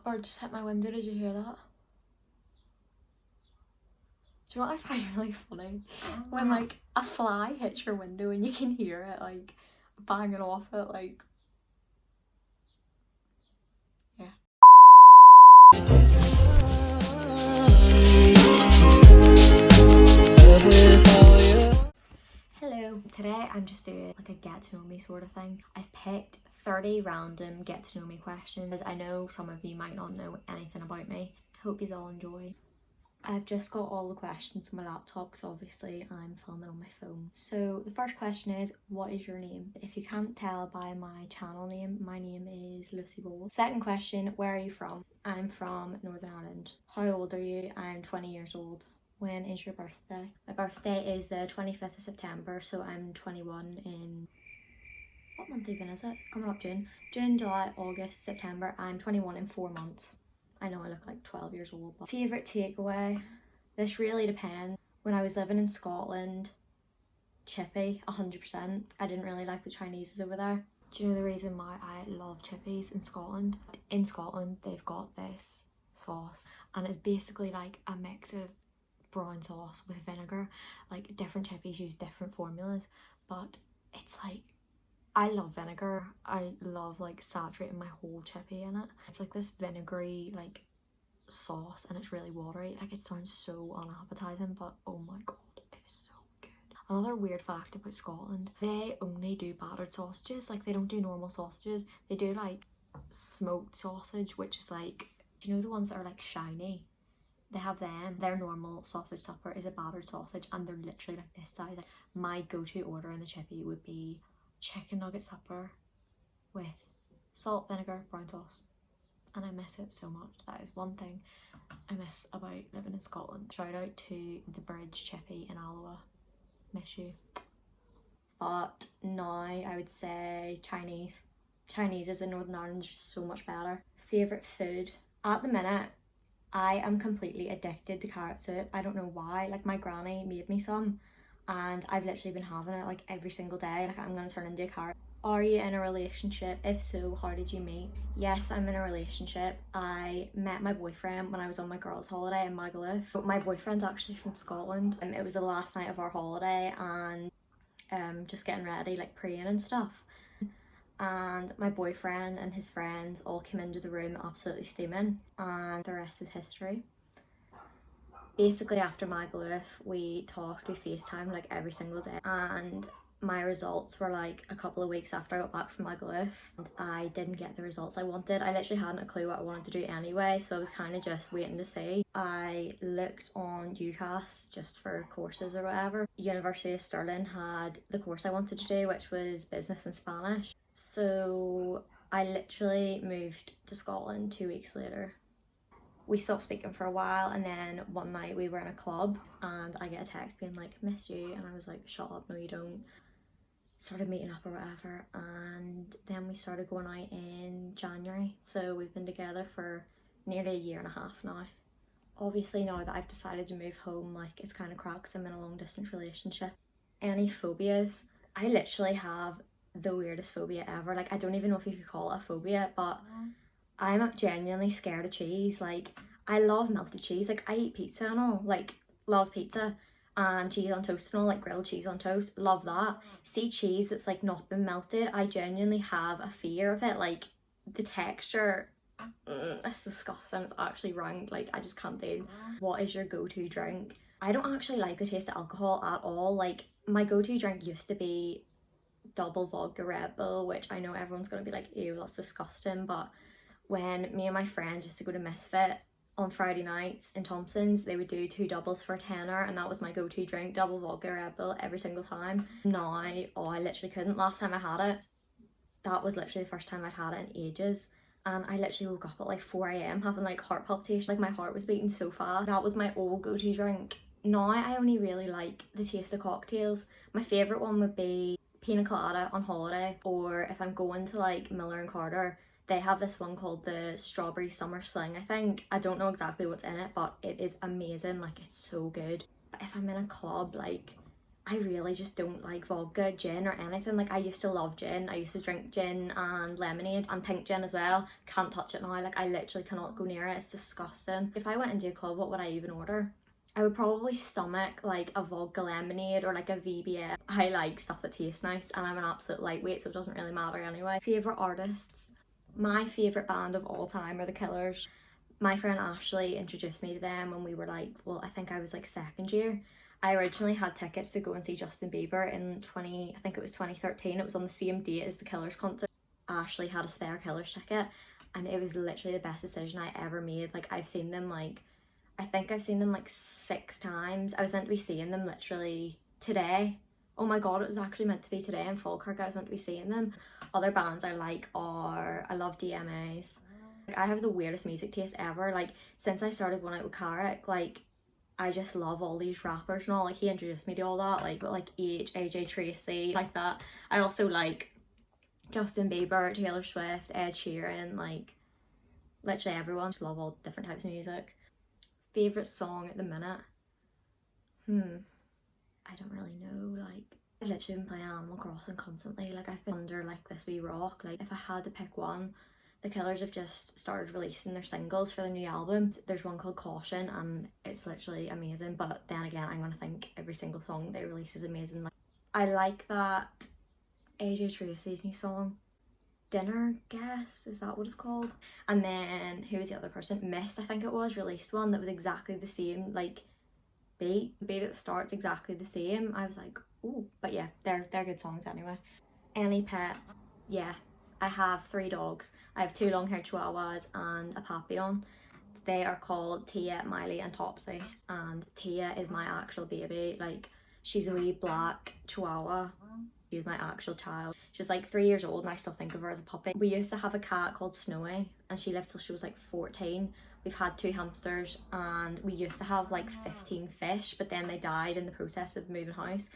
bird just hit my window, did you hear that? Do you know what I find really funny? When like a fly hits your window and you can hear it like banging off it, like, yeah. Hello, today I'm just doing like a get to know me sort of thing. I've picked 30 random get to know me questions. I know some of you might not know anything about me. Hope you all enjoy. I've just got all the questions on my laptop because obviously I'm filming on my phone. So the first question is, what is your name? If you can't tell by my channel name, my name is Lucie Boal. Second question, where are you from? I'm from Northern Ireland. How old are you? I'm 20 years old. When is your birthday? My birthday is the 25th of September, so I'm 21 in... what month even is it? Coming up June. June, July, August, September. I'm 21 in 4 months. I know I look like 12 years old. But favourite takeaway? This really depends. When I was living in Scotland, chippy, 100%. I didn't really like the Chinese over there. Do you know the reason why I love chippies in Scotland? In Scotland, they've got this sauce and it's basically like a mix of brown sauce with vinegar. Like different chippies use different formulas, but it's like, I love vinegar. I love like saturating my whole chippy in it. It's like this vinegary like sauce and it's really watery. Like it sounds so unappetizing, but oh my god, it's so good. Another weird fact about Scotland, they only do battered sausages. Like they don't do normal sausages. They do like smoked sausage, which is like, do you know the ones that are like shiny? They have them. Their normal sausage supper is a battered sausage and they're literally like this size. Like, my go-to order in the chippy would be chicken nugget supper with salt, vinegar, brown sauce, and I miss it so much. That is one thing I miss about living in Scotland. Shout out to the Bridge Chippy in Alloa, miss you. But now I would say Chinese. Chinese in Northern Ireland is just so much better. Favourite food? At the minute I am completely addicted to carrot soup. I don't know why. Like my granny made me some and I've literally been having it like every single day. Like I'm gonna turn into a carrot. Are you in a relationship? If so, how did you meet? Yes, I'm in a relationship. I met my boyfriend when I was on my girls' holiday in Magaluf. But my boyfriend's actually from Scotland. It was the last night of our holiday and just getting ready, like praying and stuff. And my boyfriend and his friends all came into the room absolutely steaming and the rest is history. Basically after Magaluf we talked, we FaceTimed like every single day and my results were like a couple of weeks after I got back from Magaluf. I didn't get the results I wanted. I literally hadn't a clue what I wanted to do anyway, so I was kind of just waiting to see. I looked on UCAS just for courses or whatever. University of Stirling had the course I wanted to do, which was business and Spanish. So I literally moved to Scotland 2 weeks later. We stopped speaking for a while and then one night we were in a club and I get a text being like, miss you, and I was like, shut up, no you don't. Started meeting up or whatever and then we started going out in January, so we've been together for nearly a year and a half now. Obviously now that I've decided to move home, like it's kind of crap because I'm in a long distance relationship. Any phobias? I literally have the weirdest phobia ever. Like I don't even know if you could call it a phobia, but I'm genuinely scared of cheese. Like I love melted cheese, like I eat pizza and all, like love pizza and cheese on toast and all, like grilled cheese on toast, love that. See cheese that's like not been melted, I genuinely have a fear of it. Like the texture, it's disgusting. It's actually rank, like I just can't deal. What is your go-to drink? I don't actually like the taste of alcohol at all. Like my go-to drink used to be double vodka Red Bull, which I know everyone's gonna be like, ew, that's disgusting, but when me and my friends used to go to Misfit on Friday nights in Thompson's, they would do 2 doubles for a tenner and that was my go-to drink, double vodka Red Bull every single time. Now, oh, I literally couldn't. Last time I had it, that was literally the first time I'd had it in ages, and I literally woke up at like 4 a.m. having like heart palpitations, like my heart was beating so fast. That was my old go-to drink. Now I only really like the taste of cocktails. My favourite one would be pina colada on holiday, or if I'm going to like Miller and Carter, they have this one called the Strawberry Summer Sling, I think. I don't know exactly what's in it, but it is amazing. Like it's so good. But if I'm in a club, like I really just don't like vodka, gin or anything. Like I used to love gin. I used to drink gin and lemonade and pink gin as well. Can't touch it now. Like I literally cannot go near it. It's disgusting. If I went into a club, what would I even order? I would probably stomach like a vodka lemonade or like a VBS. I like stuff that tastes nice and I'm an absolute lightweight, so it doesn't really matter anyway. Favourite artists? My favourite band of all time are the Killers. My friend Ashley introduced me to them when we were like, well, I think I was like second year. I originally had tickets to go and see Justin Bieber in I think it was 2013. It was on the same date as the Killers concert. Ashley had a spare Killers ticket and it was literally the best decision I ever made. Like I've seen them like, I think I've seen them like 6 times. I was meant to be seeing them literally today. Oh my god, it was actually meant to be today in Falkirk. I was meant to be seeing them. Other bands I like are, I love DMAs. Like, I have the weirdest music taste ever. Like since I started going out with Carrick, like I just love all these rappers and all. Like he introduced me to all that, like AJ Tracy, like that. I also like Justin Bieber, Taylor Swift, Ed Sheeran, like literally everyone. Just love all different types of music. Favourite song at the minute? I don't really know. Like I've literally been playing Animal Crossing constantly. Like I've been under like this wee rock. Like if I had to pick one, the Killers have just started releasing their singles for their new album. There's one called Caution and it's literally amazing, but then again I'm gonna think every single song they release is amazing. Like, I like that AJ Tracy's new song, Dinner Guest, is that what it's called? And then who was the other person? Mist, I think it was, released one that was exactly the same, like beat. The beat at the start's exactly the same. I was like, ooh, but yeah, they're good songs anyway. Any pets? Yeah, I have 3 dogs. I have 2 long-haired chihuahuas and a papillon. They are called Tia, Miley and Topsy, and Tia is my actual baby. Like she's a wee black chihuahua. She's my actual child. She's like 3 years old and I still think of her as a puppy. We used to have a cat called Snowy and she lived till she was like 14. We've had 2 hamsters and we used to have like 15 fish, but then they died in the process of moving house.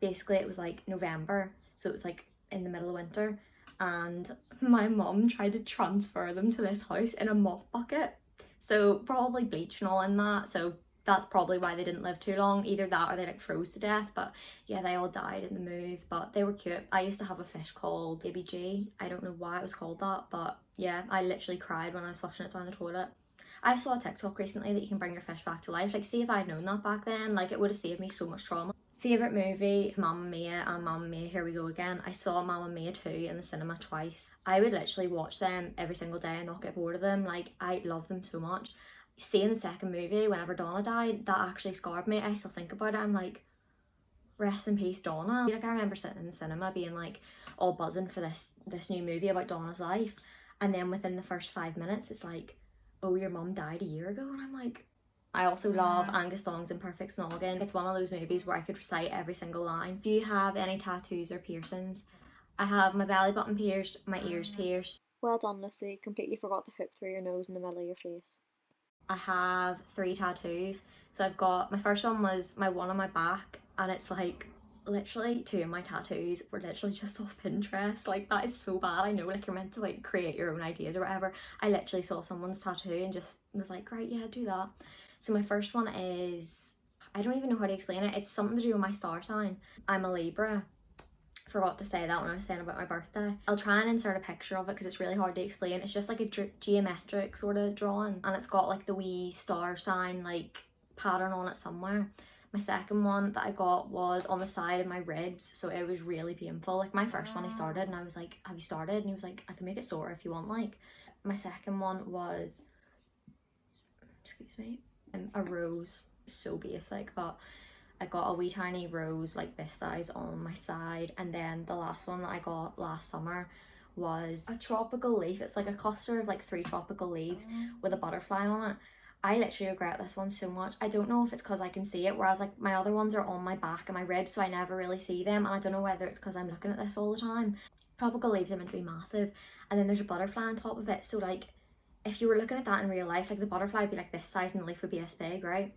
Basically it was like November, so it was like in the middle of winter, and my mum tried to transfer them to this house in a mop bucket. So probably bleach and all in that, so that's probably why they didn't live too long. Either that or they like froze to death, but yeah, they all died in the move, but they were cute. I used to have a fish called Baby G. I don't know why it was called that, but yeah, I literally cried when I was flushing it down the toilet. I saw a TikTok recently that you can bring your fish back to life. Like see if I'd known that back then, like it would have saved me so much trauma. Favourite movie? Mamma Mia and Mamma Mia Here We Go Again. I saw Mamma Mia 2 in the cinema twice. I would literally watch them every single day and not get bored of them. Like I love them so much. Seeing the second movie whenever Donna died, that actually scarred me. I still think about it. I'm like, rest in peace Donna. Like I remember sitting in the cinema being like all buzzing for this new movie about Donna's life, and then within the first 5 minutes it's like, oh, your mum died a year ago, and I'm like, I also love Angus Thongs and Perfect Snogging. It's one of those movies where I could recite every single line. Do you have any tattoos or piercings? I have my belly button pierced, my ears pierced. Well done, Lucie. Completely forgot the hoop through your nose in the middle of your face. I have 3 tattoos. So I've got, my first one was my one on my back, and it's like literally 2 of my tattoos were literally just off Pinterest. Like that is so bad. I know like you're meant to like create your own ideas or whatever. I literally saw someone's tattoo and just was like, right, yeah, do that. So my first one is, I don't even know how to explain it. It's something to do with my star sign. I'm a Libra. Forgot to say that when I was saying about my birthday. I'll try and insert a picture of it because it's really hard to explain. It's just like a geometric sort of drawing, and it's got like the wee star sign like pattern on it somewhere. My second one that I got was on the side of my ribs, so it was really painful. Like my first one, he started and I was like, have you started? And he was like, I can make it sore if you want. Like my second one was, excuse me, a rose. So basic, but I got a wee tiny rose like this size on my side. And then the last one that I got last summer was a tropical leaf. It's like a cluster of like 3 tropical leaves with a butterfly on it. I literally regret this one so much. I don't know if it's because I can see it, whereas like my other ones are on my back and my ribs, so I never really see them, and I don't know whether it's because I'm looking at this all the time. Tropical leaves are meant to be massive, and then there's a butterfly on top of it, so like if you were looking at that in real life, like the butterfly would be like this size and the leaf would be this big, right?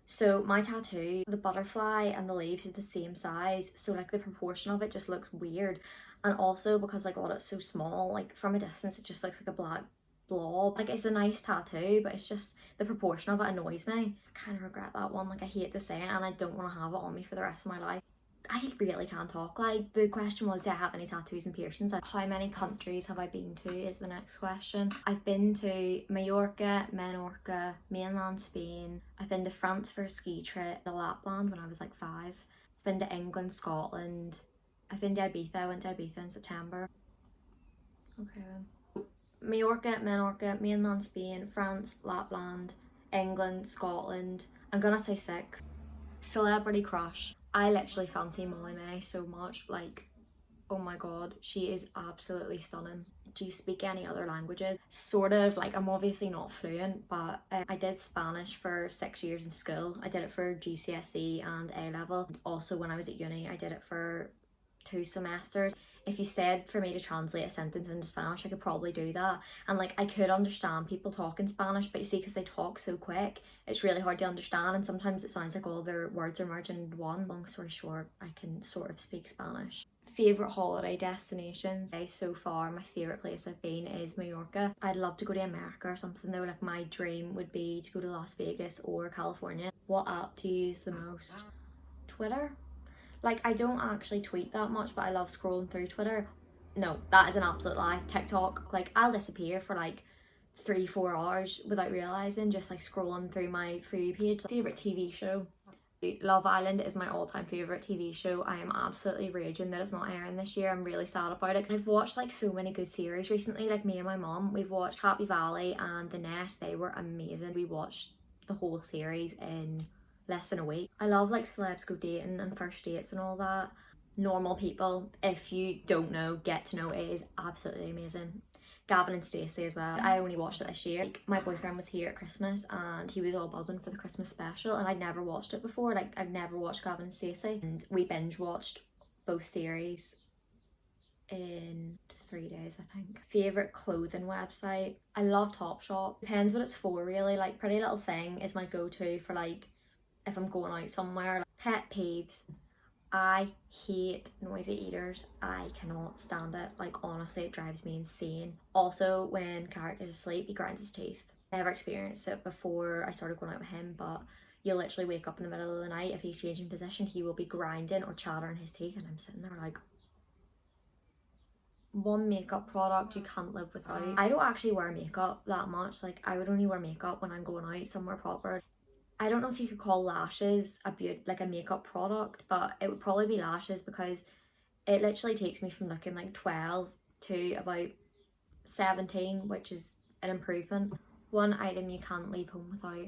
So my tattoo, the butterfly and the leaves are the same size, so like the proportion of it just looks weird. And also because like, oh, it's so small, like from a distance it just looks like a black blob. Like it's a nice tattoo, but it's just the proportion of it annoys me. I kind of regret that one. Like I hate to say it and I don't want to have it on me for the rest of my life. I really can't talk. Like, the question was, do I have any tattoos and piercings? Like, how many countries have I been to is the next question. I've been to Mallorca, Menorca, mainland Spain. I've been to France for a ski trip, to Lapland when I was like 5. I've been to England, Scotland. I've been to Ibiza. I went to Ibiza in September. Okay then. Mallorca, Menorca, mainland Spain, France, Lapland, England, Scotland. I'm gonna say 6. Celebrity crush. I literally fancy Molly May so much. Like, oh my god, she is absolutely stunning. Do you speak any other languages? Sort of. Like, I'm obviously not fluent, but I did Spanish for 6 years in school. I did it for GCSE and A level. Also, when I was at uni, I did it for 2 semesters. If you said for me to translate a sentence into Spanish, I could probably do that. And like, I could understand people talking Spanish, but you see, because they talk so quick, it's really hard to understand, and sometimes it sounds like all their words are merging into one. Long story short, I can sort of speak Spanish. Favorite holiday destinations. So far, my favorite place I've been is Mallorca. I'd love to go to America or something though. Like, my dream would be to go to Las Vegas or California. What app do you use the most? Twitter. Like, I don't actually tweet that much, but I love scrolling through Twitter. No, that is an absolute lie. TikTok, like, I'll disappear for like 3-4 hours without realising, just like scrolling through my For You page. Favourite TV show? Love Island is my all-time favourite TV show. I am absolutely raging that it's not airing this year. I'm really sad about it. I've watched like so many good series recently. Like, me and my mom, we've watched Happy Valley and The Nest. They were amazing. We watched the whole series in less than a week. I love like celebs go dating and first dates and all that. Normal People, if you don't know, get to know. It is absolutely amazing. Gavin and Stacey as well. I only watched it this year. Like, my boyfriend was here at Christmas and he was all buzzing for the Christmas special, and I'd never watched it before. Like, I've never watched Gavin and Stacey, and we binge watched both series in 3 days, I think. Favorite clothing website? I love Topshop. Depends what it's for, really. Like, Pretty Little Thing is my go-to for like if I'm going out somewhere. Pet peeves. I hate noisy eaters. I cannot stand it. Like, honestly, it drives me insane. Also, when Carrot is asleep, he grinds his teeth. Never experienced it before I started going out with him, but you'll literally wake up in the middle of the night. If he's changing position, he will be grinding or chattering his teeth, and I'm sitting there like, one makeup product you can't live without. I don't actually wear makeup that much. Like, I would only wear makeup when I'm going out somewhere proper. I don't know if you could call lashes like a makeup product, but it would probably be lashes, because it literally takes me from looking like 12 to about 17, which is an improvement. One item you can't leave home without: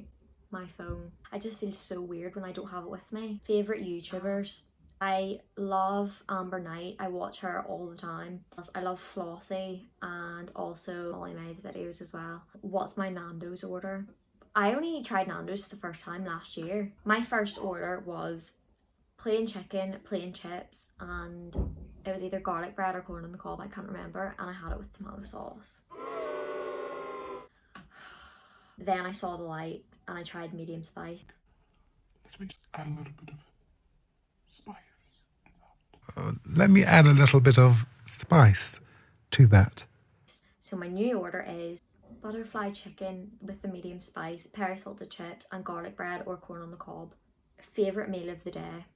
my phone. I just feel so weird when I don't have it with me. Favorite YouTubers? I love Amber Knight. I watch her all the time. I love Flossie and also Molly May's videos as well. What's my Nando's order? I only tried Nando's for the first time last year. My first order was plain chicken, plain chips, and it was either garlic bread or corn on the cob, I can't remember, and I had it with tomato sauce. Then I saw the light and I tried medium spice. Let me just add a little bit of spice. Let me add a little bit of spice to that. So my new order is butterfly chicken with the medium spice, peri salted chips, and garlic bread or corn on the cob. Favorite meal of the day?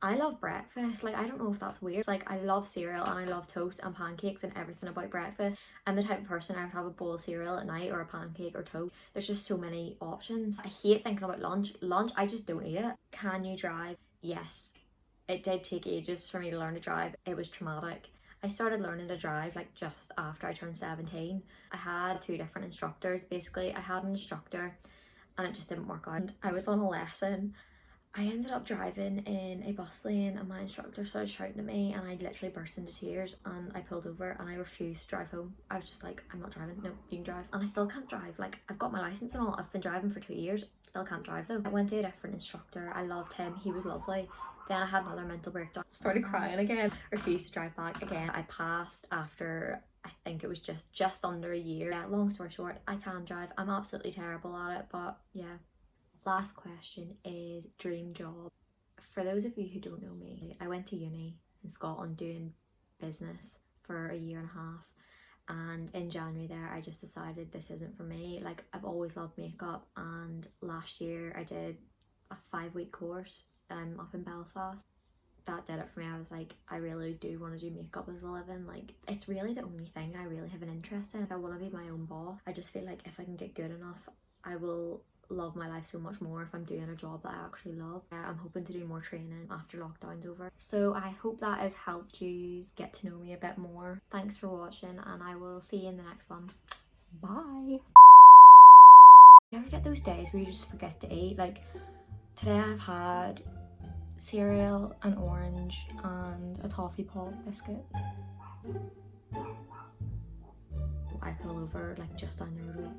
I love breakfast. Like, I don't know if that's weird. Like, I love cereal and I love toast and pancakes and everything about breakfast. I'm the type of person I would have a bowl of cereal at night or a pancake or toast. There's just so many options. I hate thinking about lunch. Lunch, I just don't eat it. Can you drive? Yes. It did take ages for me to learn to drive. It was traumatic. I started learning to drive like just after I turned 17. I had 2 different instructors. Basically, I had an instructor and it just didn't work out. I was on a lesson. I ended up driving in a bus lane and my instructor started shouting at me and I literally burst into tears, and I pulled over and I refused to drive home. I was just like, I'm not driving. No, you can drive. And I still can't drive. Like, I've got my license and all. I've been driving for 2 years. Still can't drive though. I went to a different instructor. I loved him. He was lovely. Then I had another mental breakdown. Started crying again. Refused to drive back again. I passed after, I think it was just under a year. Yeah, long story short, I can drive. I'm absolutely terrible at it, but yeah. Last question is dream job. For those of you who don't know me, I went to uni in Scotland doing business for a year and a half, and in January there I just decided this isn't for me. Like, I've always loved makeup, and last year I did a 5-week course up in Belfast. that did it for me. I was like, I really do want to do makeup as a living. Like, it's really the only thing I really have an interest in. Like, I want to be my own boss. I just feel like if I can get good enough, I will love my life so much more if I'm doing a job that I actually love. I'm hoping to do more training after lockdown's over. So I hope that has helped you get to know me a bit more. Thanks for watching, and I will see you in the next one. Bye. You ever get those days where you just forget to eat? Like, today I've had cereal, an orange, and a toffee pop biscuit. I pull over like just down the road.